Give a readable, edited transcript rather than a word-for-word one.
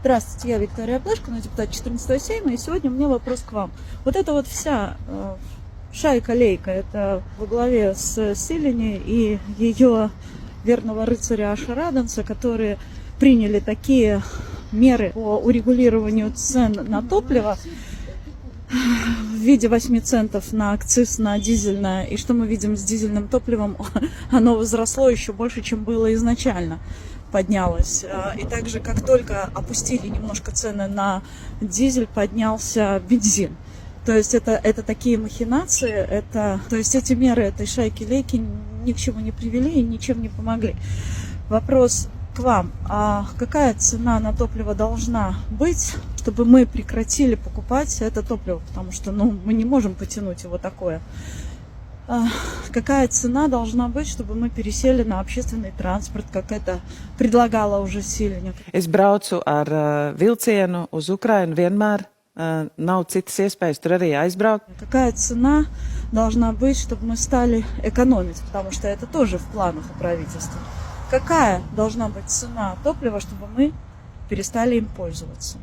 Здравствуйте, я Виктория Плешкина, депутат 14-го Сейма, и сегодня у меня вопрос к вам. Вот эта вот вся шайка-лейка, это во главе с Силини и ее верного рыцаря Ашараденса, которые приняли такие меры по урегулированию цен на топливо в виде 8 центов на акциз на дизельное. И что мы видим с дизельным топливом? Оно возросло еще больше, чем было изначально. Поднялось. И также, как только опустили немножко цены на дизель, поднялся бензин. То есть это такие махинации, то есть эти меры этой шайки-лейки ни к чему не привели и ничем не помогли. Вопрос к вам. А какая цена на топливо должна быть, чтобы мы прекратили покупать это топливо? Потому что мы не можем потянуть его такое. Какая цена должна быть, чтобы мы пересели на общественный транспорт, как это предлагала уже Силиņa? Es braucu ar vilcienu uz Ukrainu vienmēr. Nav citas iespējas tur arī aizbraukt. Какая цена должна быть, чтобы мы стали экономить? Потому что это тоже в планах у правительства. Какая должна быть цена топлива, чтобы мы перестали им пользоваться?